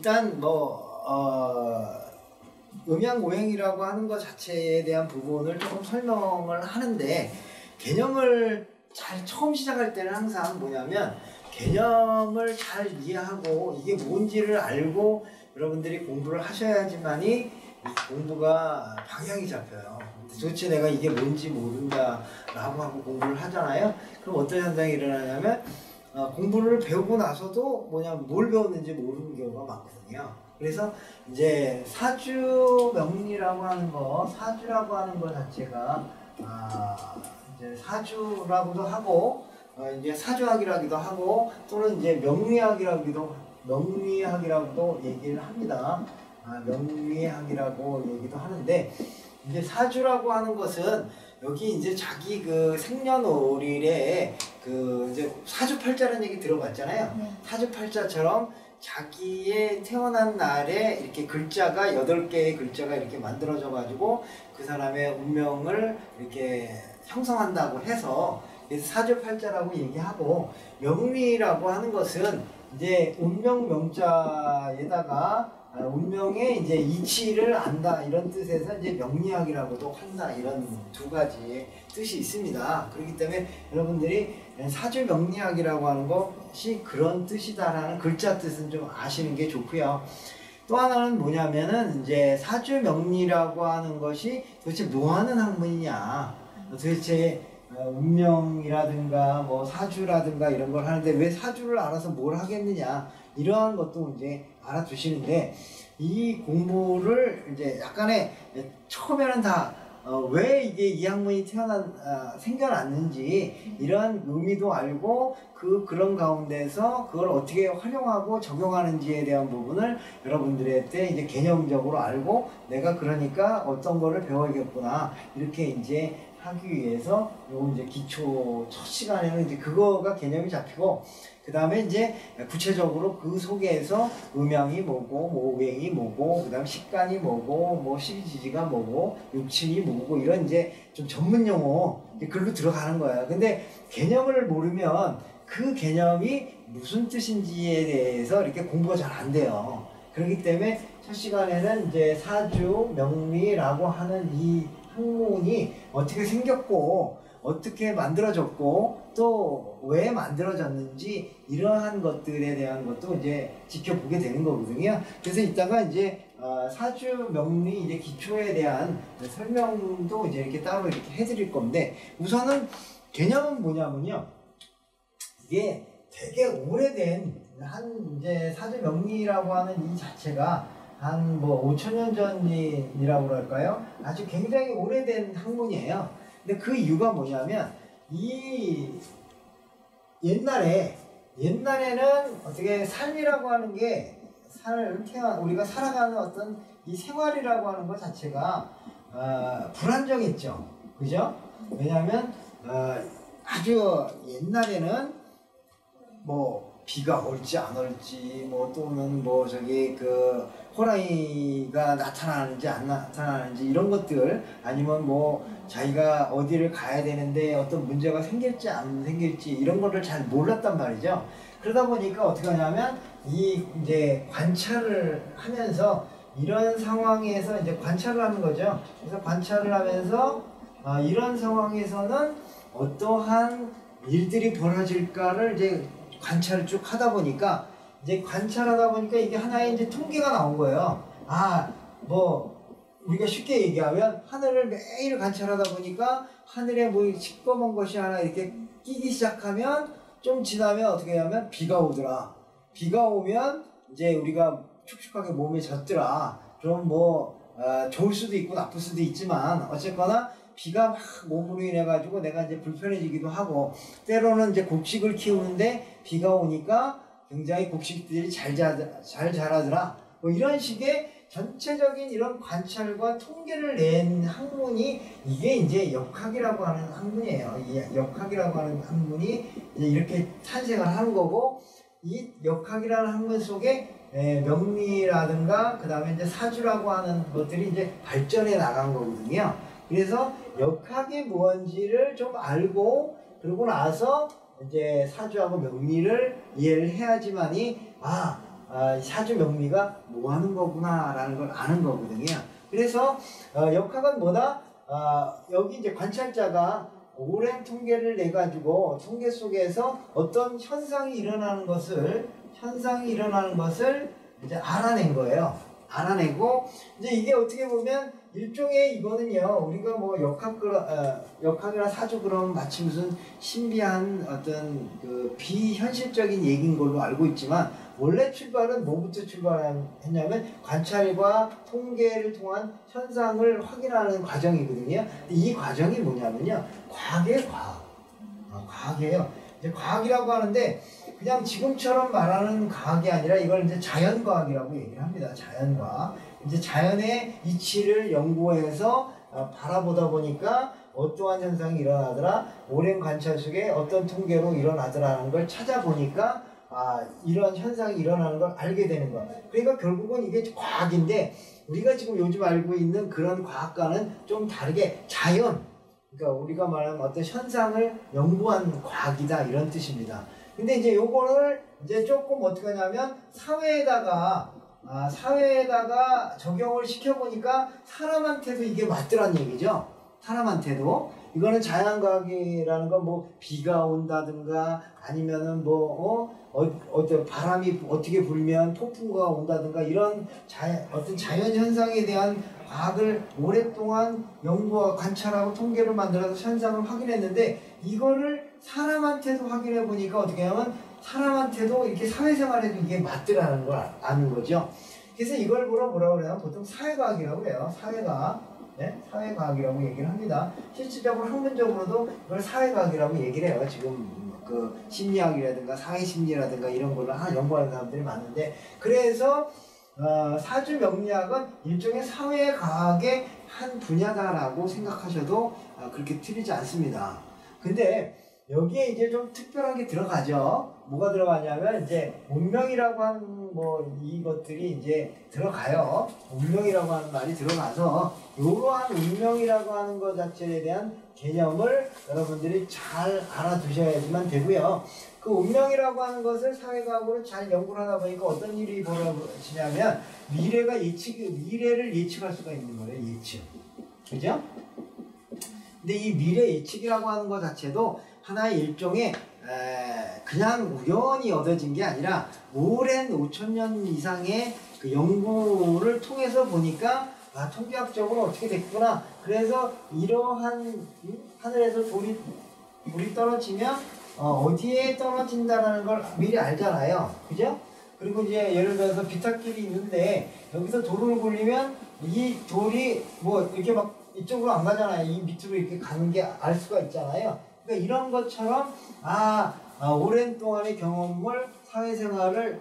일단 음양오행이라고 하는 것 자체에 대한 부분을 조금 설명을 하는데, 개념을 잘 처음 시작할 때는 항상 뭐냐면 개념을 잘 이해하고 이게 뭔지를 알고 여러분들이 공부를 하셔야지만이 이 공부가 방향이 잡혀요. 도대체 내가 이게 뭔지 모른다 라고 하고 공부를 하잖아요. 그럼 어떤 현상이 일어나냐면 공부를 배우고 나서도 뭘 배웠는지 모르는 경우가 많거든요. 그래서 이제 사주명리라고 하는 사주라고 하는 거 자체가 이제 사주라고도 하고 이제 사주학이라기도 하고 또는 이제 명리학이라고도 얘기를 합니다. 명리학이라고 얘기도 하는데, 이제 사주라고 하는 것은 여기 이제 자기 그 생년월일에 그 이제 사주팔자라는 얘기 들어봤잖아요. 네. 사주팔자처럼 자기의 태어난 날에 이렇게 글자가 8개의 글자가 이렇게 만들어져 가지고 그 사람의 운명을 이렇게 형성한다고 해서 사주팔자라고 얘기하고, 명리라고 하는 것은 이제 운명 명자에다가 운명의 이제 이치를 안다 이런 뜻에서 이제 명리학이라고도 한다, 이런 두 가지의 뜻이 있습니다. 그렇기 때문에 여러분들이 사주 명리학이라고 하는 것이 그런 뜻이다라는 글자 뜻은 좀 아시는 게 좋고요. 또 하나는 뭐냐면은 이제 사주 명리라고 하는 것이 도대체 뭐 하는 학문이냐, 도대체 운명이라든가 뭐 사주라든가 이런 걸 하는데 왜 사주를 알아서 뭘 하겠느냐, 이러한 것도 이제 알아두시는데, 이 공부를 이제 약간의 처음에는 다 왜 이게 이 학문이 생겨났는지 이런 의미도 알고 그런 가운데서 그걸 어떻게 활용하고 적용하는지에 대한 부분을 여러분들한테 이제 개념적으로 알고, 내가 그러니까 어떤 거를 배워야겠구나 이렇게 이제 하기 위해서 요 이제 기초 첫 시간에는 이제 그거가 개념이 잡히고, 그 다음에 이제 구체적으로 그 속에서 음양이 뭐고, 오행이 뭐고, 그 다음 식간이 뭐고, 뭐 십이지지가 뭐고, 육친이 뭐고, 이런 이제 좀 전문 용어, 글로 들어가는 거예요. 근데 개념을 모르면 그 개념이 무슨 뜻인지에 대해서 이렇게 공부가 잘 안 돼요. 그렇기 때문에 첫 시간에는 이제 사주, 명리라고 하는 이 학문이 어떻게 생겼고, 어떻게 만들어졌고, 또 왜 만들어졌는지 이러한 것들에 대한 것도 이제 지켜보게 되는 거거든요. 그래서 이따가 이제 사주 명리 이제 기초에 대한 설명도 이제 이렇게 따로 이렇게 해드릴 건데, 우선은 개념은 뭐냐면요, 이게 되게 오래된 이제 사주 명리라고 하는 이 자체가 한 5,000년 전이라고 그럴까요? 아주 굉장히 오래된 학문이에요. 근데 그 이유가 뭐냐면, 옛날에는 어떻게 삶이라고 하는 게 우리가 살아가는 어떤 이 생활이라고 하는 것 자체가 불안정했죠. 그죠? 왜냐하면 아주 옛날에는 비가 올지 안 올지, 또는 호랑이가 나타나는지 안 나타나는지 이런 것들, 아니면 자기가 어디를 가야 되는데 어떤 문제가 생길지 안 생길지 이런 거를 잘 몰랐단 말이죠. 그러다 보니까 어떻게 하냐면 이제 관찰을 하면서 이런 상황에서 이제 관찰을 하는 거죠. 그래서 관찰을 하면서 이런 상황에서는 어떠한 일들이 벌어질까를 이제 관찰을 쭉 하다 보니까, 이게 하나의 이제 통계가 나온 거예요. 우리가 쉽게 얘기하면 하늘을 매일 관찰하다 보니까 하늘에 시꺼먼 것이 하나 이렇게 끼기 시작하면 좀 지나면 어떻게 하면 비가 오더라. 비가 오면 이제 우리가 축축하게 몸에 젖더라. 그럼 좋을 수도 있고 나쁠 수도 있지만 어쨌거나 비가 막 몸으로 인해 가지고 내가 이제 불편해지기도 하고, 때로는 이제 곡식을 키우는데 비가 오니까 굉장히 곡식들이 잘 자라더라. 이런 식의 전체적인 이런 관찰과 통계를 낸 학문이 이게 이제 역학이라고 하는 학문이에요. 이 역학이라고 하는 학문이 이제 이렇게 탄생을 하는 거고, 이 역학이라는 학문 속에 명리라든가 그 다음에 이제 사주라고 하는 것들이 이제 발전해 나간 거거든요. 그래서 역학이 뭔지를 좀 알고, 그러고 나서 이제 사주하고 명리를 이해를 해야지만이 사주 명리가 뭐 하는 거구나 라는 걸 아는 거거든요. 그래서 역학은 뭐다? 여기 이제 관찰자가 오랜 통계를 내 가지고 통계 속에서 어떤 현상이 일어나는 것을 이제 알아낸 거예요. 알아내고 이제 이게 어떻게 보면 일종의 이거는요, 우리가 뭐 역학이나 사주 그럼 마치 무슨 신비한 어떤 그 비현실적인 얘기인 걸로 알고 있지만, 원래 출발은 뭐부터 출발했냐면 관찰과 통계를 통한 현상을 확인하는 과정이거든요. 근데 이 과정이 뭐냐면요, 과학의 과학. 과학이에요. 이제 과학이라고 하는데 그냥 지금처럼 말하는 과학이 아니라 이걸 이제 자연과학이라고 얘기를 합니다. 자연과학. 이제 자연의 이치를 연구해서 바라보다 보니까 어떠한 현상이 일어나더라, 오랜 관찰 속에 어떤 통계로 일어나더라는 걸 찾아보니까 이런 현상이 일어나는 걸 알게 되는 거야. 그러니까 결국은 이게 과학인데, 우리가 지금 요즘 알고 있는 그런 과학과는 좀 다르게 자연, 그러니까 우리가 말하는 어떤 현상을 연구한 과학이다, 이런 뜻입니다. 근데 이제 요거를 이제 조금 어떻게 하냐면 사회에다가 적용을 시켜보니까 사람한테도 이게 맞더란 얘기죠. 사람한테도. 이거는 자연과학이라는 건 뭐 비가 온다든가 아니면은 어떤 바람이 어떻게 불면 폭풍우가 온다든가 이런 어떤 자연 현상에 대한 과학을 오랫동안 연구와 관찰하고 통계를 만들어서 현상을 확인했는데, 이거를 사람한테도 확인해 보니까 어떻게 하면 사람한테도 이렇게 사회생활에도 이게 맞더라는 걸 아는 거죠. 그래서 이걸 뭐라고 그래요? 보통 사회과학이라고 그래요. 사회과학. 네? 사회과학이라고 얘기를 합니다. 실질적으로 학문적으로도 이걸 사회과학이라고 얘기를 해요. 지금 그 심리학이라든가 사회심리라든가 이런 거를 연구하는 사람들이 많은데, 그래서 사주 명리학은 일종의 사회과학의 한 분야다라고 생각하셔도 그렇게 틀리지 않습니다. 근데 여기에 이제 좀 특별한 게 들어가죠. 뭐가 들어가냐면 이제 운명이라고 하는 이것들이 이제 들어가요. 운명이라고 하는 말이 들어가서 이러한 운명이라고 하는 것 자체에 대한 개념을 여러분들이 잘 알아두셔야지만 되고요. 그 운명이라고 하는 것을 사회과학으로 잘 연구를 하다 보니까 어떤 일이 벌어지냐면 미래를 예측할 수가 있는 거예요. 예측. 그죠? 근데 이 미래 예측이라고 하는 것 자체도 하나의 일종의 그냥 우연히 얻어진 게 아니라 오랜 5,000년 이상의 그 연구를 통해서 보니까 통계학적으로 어떻게 됐구나. 그래서 이러한 하늘에서 물이 떨어지면 어디에 떨어진다는 걸 미리 알잖아요. 그죠? 그리고 이제 예를 들어서 비탈길이 있는데 여기서 돌을 굴리면 이 돌이 이렇게 막 이쪽으로 안 가잖아요. 이 밑으로 이렇게 가는 게 알 수가 있잖아요. 그러니까 이런 것처럼 오랜 동안의 경험을, 사회생활을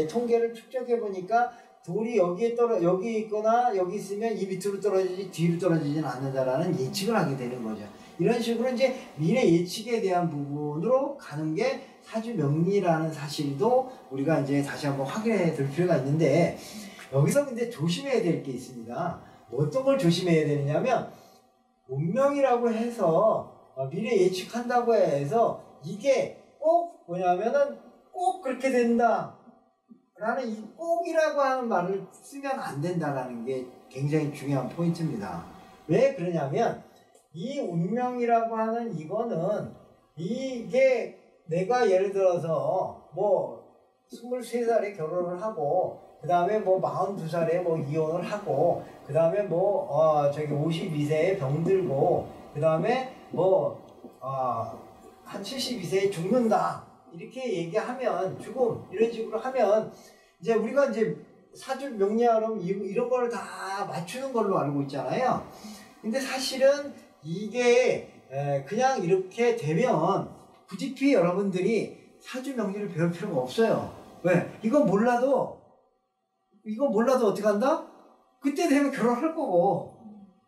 통계를 축적해 보니까 돌이 여기 있거나 여기 있으면 이 밑으로 떨어지지 뒤로 떨어지지는 않는다라는 예측을 하게 되는 거죠. 이런 식으로 이제 미래 예측에 대한 부분으로 가는 게 사주 명리라는 사실도 우리가 이제 다시 한번 확인해 둘 필요가 있는데, 여기서 근데 조심해야 될 게 있습니다. 어떤 걸 조심해야 되느냐면, 운명이라고 해서 미래 예측한다고 해서 이게 꼭 뭐냐면은 꼭 그렇게 된다 라는 이 꼭이라고 하는 말을 쓰면 안 된다라는 게 굉장히 중요한 포인트입니다. 왜 그러냐면, 이 운명이라고 하는 이거는 이게 내가 예를 들어서 23살에 결혼을 하고 그 다음에 42살에 이혼을 하고 그 다음에 52세에 병들고 그 다음에 한 72세에 죽는다 이렇게 얘기하면, 죽음 이런 식으로 하면 이제 우리가 이제 사주 명리학으로 이런 걸 다 맞추는 걸로 알고 있잖아요. 근데 사실은 이게 그냥 이렇게 되면 굳이 여러분들이 사주 명리를 배울 필요가 없어요. 왜? 이건 몰라도 어떻게 한다? 그때 되면 결혼할 거고,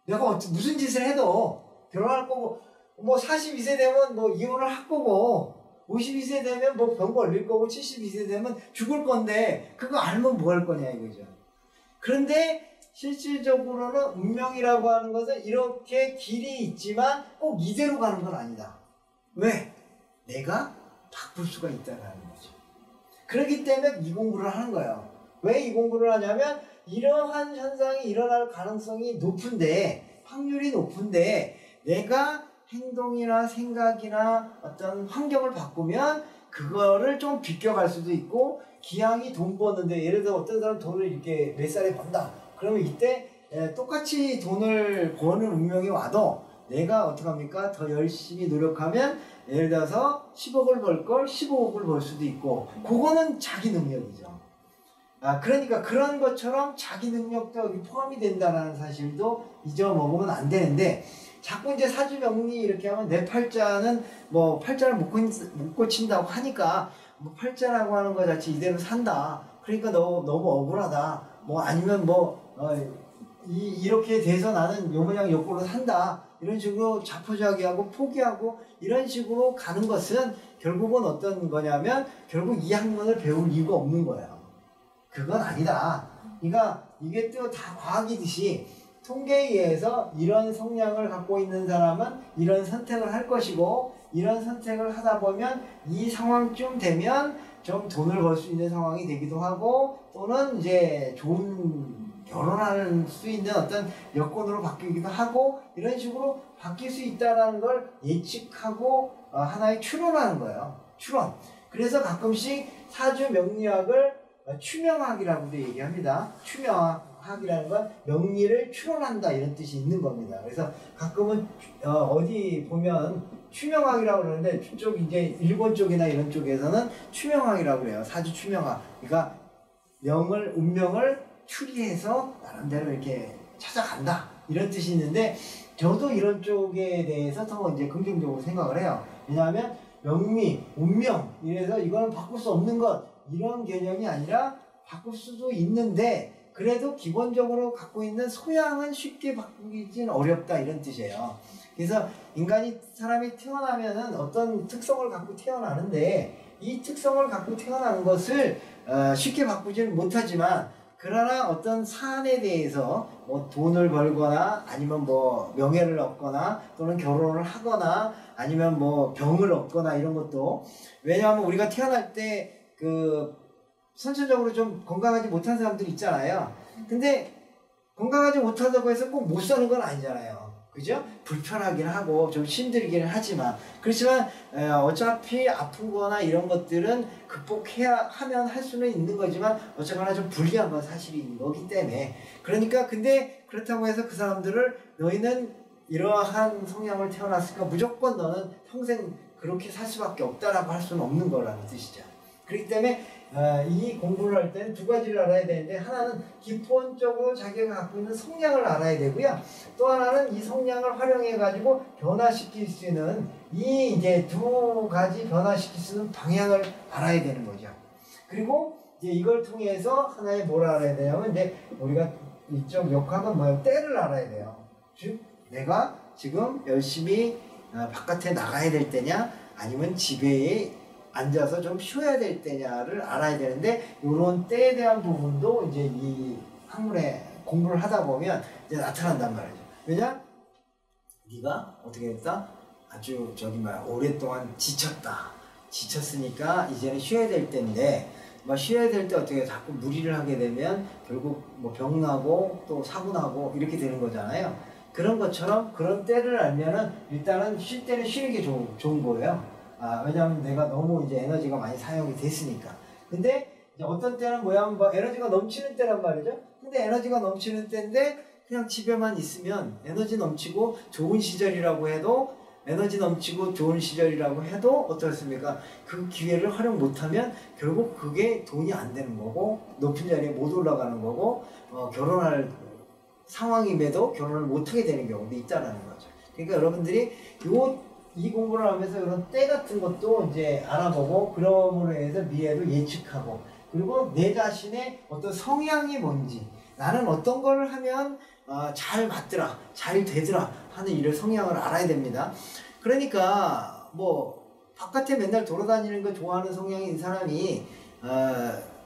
내가 무슨 짓을 해도 결혼할 거고, 42세 되면 이혼을 할 거고, 52세 되면 병 걸릴 거고, 72세 되면 죽을 건데, 그거 알면 뭐 할 거냐 이거죠. 그런데 실질적으로는 운명이라고 하는 것은 이렇게 길이 있지만 꼭 이대로 가는 건 아니다. 왜? 내가 바꿀 수가 있다는 거죠. 그렇기 때문에 이 공부를 하는 거예요. 왜 이 공부를 하냐면 이러한 현상이 일어날 가능성이 높은데, 확률이 높은데, 내가 행동이나 생각이나 어떤 환경을 바꾸면 그거를 좀 비껴갈 수도 있고, 기왕이 돈 버는데, 예를 들어 어떤 사람 돈을 이렇게 몇 살에 번다. 그러면 이때 똑같이 돈을 버는 운명이 와도 내가 어떡합니까? 더 열심히 노력하면 예를 들어서 10억을 벌 걸 15억을 벌 수도 있고, 그거는 자기 능력이죠. 그러니까 그런 것처럼 자기 능력도 여기 포함이 된다는 사실도 잊어먹으면 안 되는데, 자꾸 이제 사주명리 이렇게 하면 내 팔자는 뭐 팔자를 못 고친다고 하니까 뭐 팔자라고 하는 거 자체 이대로 산다. 그러니까 너무 억울하다. 뭐 아니면 이렇게 돼서 나는 요 모양 요 꼴로 산다. 이런 식으로 자포자기하고 포기하고 이런 식으로 가는 것은 결국은 어떤 거냐면 결국 이 학문을 배울 이유가 없는 거예요. 그건 아니다. 그러니까 이게 또 다 과학이듯이 통계에 의해서 이런 성향을 갖고 있는 사람은 이런 선택을 할 것이고, 이런 선택을 하다 보면 이 상황쯤 되면 좀 돈을 벌 수 있는 상황이 되기도 하고, 또는 이제 좋은 결혼할 수 있는 어떤 여건으로 바뀌기도 하고, 이런 식으로 바뀔 수 있다는 걸 예측하고 하나의 추론하는 거예요. 추론. 그래서 가끔씩 사주 명리학을 추명학이라고도 얘기합니다. 추명학이라는 건 명리를 추론한다 이런 뜻이 있는 겁니다. 그래서 가끔은 어디 보면 추명학이라고 그러는데, 쪽 이제 일본 쪽이나 이런 쪽에서는 추명학이라고 그래요. 사주 추명학. 그러니까 운명을 추리해서 나름대로 이렇게 찾아간다 이런 뜻이 있는데, 저도 이런 쪽에 대해서 더 이제 긍정적으로 생각을 해요. 왜냐하면 명리, 운명 이래서 이거는 바꿀 수 없는 것 이런 개념이 아니라 바꿀 수도 있는데, 그래도 기본적으로 갖고 있는 소양은 쉽게 바꾸기는 어렵다 이런 뜻이에요. 그래서 사람이 태어나면은 어떤 특성을 갖고 태어나는데, 이 특성을 갖고 태어난 것을 쉽게 바꾸지는 못하지만, 그러나 어떤 사안에 대해서 뭐 돈을 벌거나 아니면 뭐 명예를 얻거나 또는 결혼을 하거나 아니면 뭐 병을 얻거나 이런 것도, 왜냐하면 우리가 태어날 때 선천적으로 좀 건강하지 못한 사람들이 있잖아요. 근데 건강하지 못하다고 해서 꼭 못 사는 건 아니잖아요. 그죠? 불편하긴 하고 좀 힘들기는 하지만, 그렇지만 어차피 아픈 거나 이런 것들은 극복해야 하면 할 수는 있는 거지만 어쨌거나 좀 불리한 건 사실인 거기 때문에, 그러니까 근데 그렇다고 해서 그 사람들을 너희는 이러한 성향을 태어났으니까 무조건 너는 평생 그렇게 살 수밖에 없다라고 할 수는 없는 거라는 뜻이죠. 그렇기 때문에 이 공부를 할 때는 두 가지를 알아야 되는데, 하나는 기본적으로 자기가 갖고 있는 성향을 알아야 되고요. 또 하나는 이 성향을 활용해 가지고 변화시킬 수 있는 이 이제 두 가지 변화시킬 수 있는 방향을 알아야 되는 거죠. 그리고 이제 이걸 통해서 하나의 뭘 알아야 되냐면, 이제 우리가 이쪽 역학은 뭐예요? 때를 알아야 돼요. 즉 내가 지금 열심히 바깥에 나가야 될 때냐 아니면 집에 앉아서 좀 쉬어야 될 때냐를 알아야 되는데, 이런 때에 대한 부분도 이제 이 학문에 공부를 하다 보면 이제 나타난단 말이죠. 왜냐? 네가 어떻게 했다? 아주 오랫동안 지쳤으니까 이제는 쉬어야 될 때인데, 쉬어야 될 때 어떻게 자꾸 무리를 하게 되면 결국 뭐 병나고 또 사고나고 이렇게 되는 거잖아요. 그런 것처럼 그런 때를 알면은 일단은 쉴 때는 쉬는 게 좋은 거예요. 왜냐하면 내가 너무 이제 에너지가 많이 사용이 됐으니까. 근데 이제 어떤 때는 에너지가 넘치는 때란 말이죠. 근데 에너지가 넘치는 때인데 그냥 집에만 있으면 에너지 넘치고 좋은 시절이라고 해도 어떻습니까? 그 기회를 활용 못하면 결국 그게 돈이 안 되는 거고, 높은 자리에 못 올라가는 거고, 결혼할 상황임에도 결혼을 못하게 되는 경우도 있다라는 거죠. 그러니까 여러분들이 이 공부를 하면서 이런 때 같은 것도 이제 알아보고, 그럼으로 해서 미래도 예측하고, 그리고 내 자신의 어떤 성향이 뭔지, 나는 어떤 걸 하면 잘 맞더라, 잘 되더라 하는 이런 성향을 알아야 됩니다. 그러니까 바깥에 맨날 돌아다니는 거 좋아하는 성향인 사람이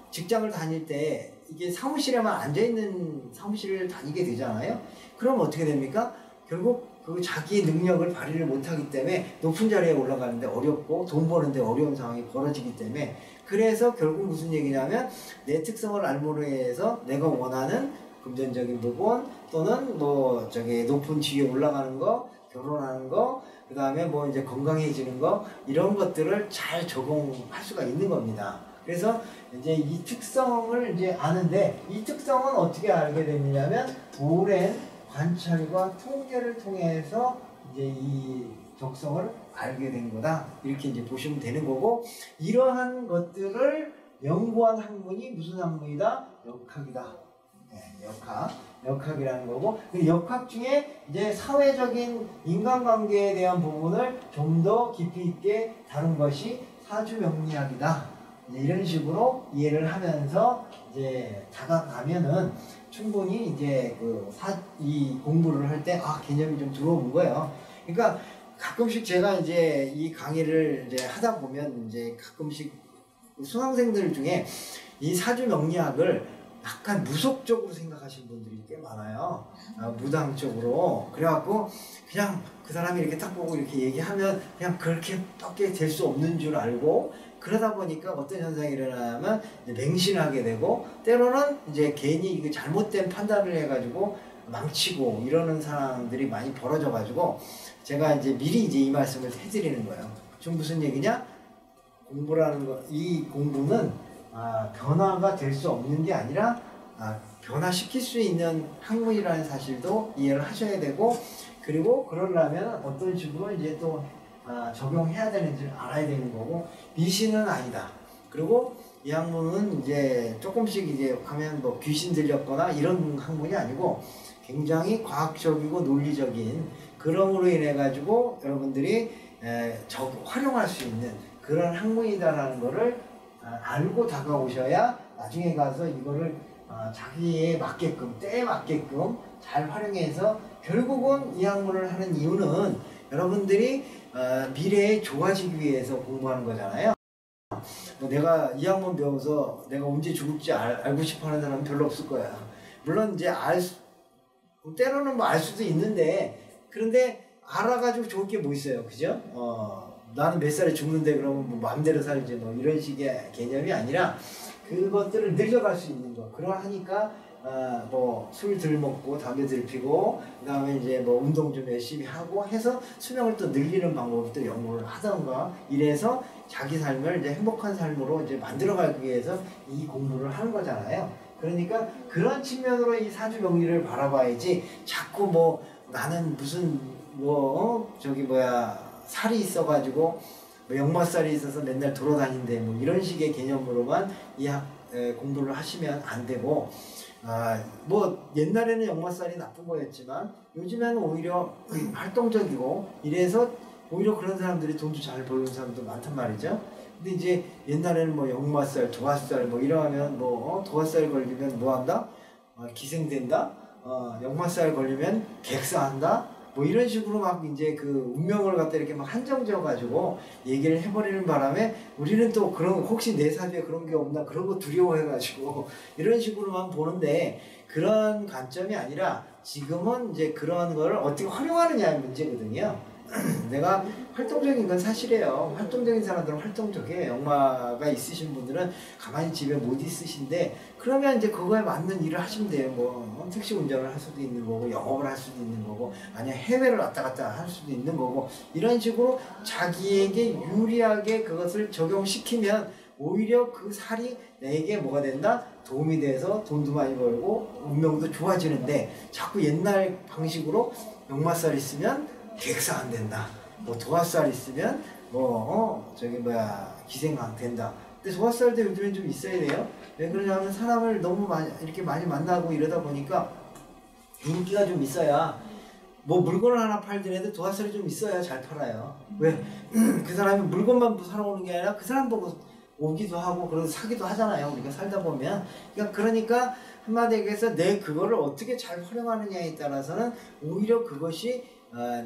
직장을 다닐 때 이게 사무실에만 앉아있는 사무실을 다니게 되잖아요. 그럼 어떻게 됩니까? 결국 그 자기 능력을 발휘를 못하기 때문에 높은 자리에 올라가는데 어렵고 돈 버는데 어려운 상황이 벌어지기 때문에 그래서 결국 무슨 얘기냐면 내 특성을 알므로 해서 내가 원하는 금전적인 부분 또는 뭐 저기 높은 지위에 올라가는 거 결혼하는 거 그 다음에 뭐 이제 건강해지는 거 이런 것들을 잘 적용할 수가 있는 겁니다. 그래서 이제 이 특성을 이제 아는데 이 특성은 어떻게 알게 되느냐면 오랜 관찰과 통계를 통해서 이제 이 적성을 알게 된 거다. 이렇게 이제 보시면 되는 거고 이러한 것들을 연구한 학문이 무슨 학문이다? 역학이다. 네, 역학이라는 거고 그 역학 중에 이제 사회적인 인간관계에 대한 부분을 좀 더 깊이 있게 다룬 것이 사주명리학이다. 이런 식으로 이해를 하면서 이제 다가가면은 충분히 이제 이 공부를 할 때 개념이 좀 들어온 거예요. 그러니까 가끔씩 제가 이제 이 강의를 이제 하다 보면 이제 가끔씩 수강생들 중에 이 사주명리학을 약간 무속적으로 생각하시는 분들이 꽤 많아요. 무당적으로. 그래갖고 그냥 그 사람이 이렇게 딱 보고 이렇게 얘기하면 그냥 그렇게 밖에 될 수 없는 줄 알고 그러다 보니까 어떤 현상이 일어나면 이제 맹신하게 되고 때로는 이제 괜히 이게 잘못된 판단을 해가지고 망치고 이러는 사람들이 많이 벌어져가지고 제가 이제 미리 이제 이 말씀을 해드리는 거예요. 지금 무슨 얘기냐? 공부라는 거, 이 공부는 변화가 될 수 없는 게 아니라 변화시킬 수 있는 학문이라는 사실도 이해를 하셔야 되고 그리고 그러려면 어떤 식으로 이제 또 적용해야 되는지를 알아야 되는 거고 미신은 아니다. 그리고 이 학문은 이제 조금씩 이제 하면 뭐 귀신 들렸거나 이런 학문이 아니고 굉장히 과학적이고 논리적인 그럼으로 인해 가지고 여러분들이 활용할 수 있는 그런 학문이다라는 거를 알고 다가오셔야 나중에 가서 이거를 자기에 맞게끔 때에 맞게끔 잘 활용해서 결국은 이 학문을 하는 이유는 여러분들이 미래에 좋아지기 위해서 공부하는 거잖아요. 내가 이 학문 배워서 내가 언제 죽을지 알고 싶어 하는 사람은 별로 없을 거야. 물론 이제 때로는 뭐 알 수도 있는데 그런데 알아가지고 좋을 게 뭐 있어요. 그죠? 나는 몇 살에 죽는데 그러면 뭐 마음대로 살지 뭐 이런 식의 개념이 아니라 그것들을 늘려갈 수 있는 거. 그러하니까 뭐 술 덜 먹고 담배 덜 피고 그 다음에 이제 뭐 운동 좀 열심히 하고 해서 수명을 또 늘리는 방법을 또 연구를 하던가 이래서 자기 삶을 이제 행복한 삶으로 이제 만들어가기 위해서 이 공부를 하는 거잖아요. 그러니까 그런 측면으로 이 사주명리를 바라봐야지 자꾸 뭐 나는 무슨 살이 있어가지고 뭐 역마살이 있어서 맨날 돌아다닌대 뭐 이런 식의 개념으로만 공부를 하시면 안 되고 뭐 옛날에는 역마살이 나쁜 거였지만 요즘에는 오히려 활동적이고 이래서 오히려 그런 사람들이 돈도 잘 벌는 사람도 많단 말이죠. 근데 이제 옛날에는 뭐 역마살, 도화살 뭐 이러면 도화살 걸리면 뭐 한다? 기생된다? 역마살 걸리면 객사한다? 뭐 이런 식으로 막 이제 그 운명을 갖다 이렇게 막 한정지어 가지고 얘기를 해버리는 바람에 우리는 또 그런 혹시 내 사주에 그런 게 없나 그런 거 두려워해 가지고 이런 식으로만 보는데 그런 관점이 아니라 지금은 이제 그런 거를 어떻게 활용하느냐의 문제거든요. 내가 활동적인 건 사실이에요. 활동적인 사람들은 활동적이에요. 역마가 있으신 분들은 가만히 집에 못 있으신데 그러면 이제 그거에 맞는 일을 하시면 돼요. 뭐 택시 운전을 할 수도 있는 거고 영업을 할 수도 있는 거고 아니면 해외를 왔다 갔다 할 수도 있는 거고 이런 식으로 자기에게 유리하게 그것을 적용시키면 오히려 그 살이 내게 뭐가 된다? 도움이 돼서 돈도 많이 벌고 운명도 좋아지는데 자꾸 옛날 방식으로 역마살 있으면 객사 안 된다. 뭐 도화살 있으면 기생 안 된다. 근데 도화살도 요즘엔 좀 있어야 돼요. 왜 그러냐면 사람을 너무 이렇게 많이 만나고 이러다 보니까 인기가 좀 있어야 뭐 물건을 하나 팔더라도 도화살이 좀 있어야 잘 팔아요. 왜? 그 사람이 물건만 사러 오는 게 아니라 그 사람 보고 오기도 하고 그래서 사기도 하잖아요. 우리가 살다 보면. 그러니까 한마디로 해서 내 그거를 어떻게 잘 활용하느냐에 따라서는 오히려 그것이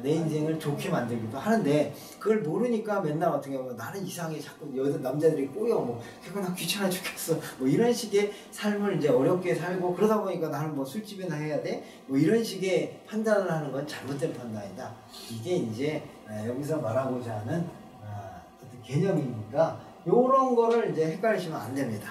내 인생을 좋게 만들기도 하는데, 그걸 모르니까 맨날 어떻게 하면 나는 이상해, 자꾸 여자 남자들이 꼬여, 뭐 그거 나 귀찮아 죽겠어, 뭐 이런 식의 삶을 이제 어렵게 살고, 그러다 보니까 나는 뭐 술집이나 해야 돼, 뭐 이런 식의 판단을 하는 건 잘못된 판단이다. 이게 이제 여기서 말하고자 하는 어떤 개념이니까 요런 거를 이제 헷갈리시면 안 됩니다.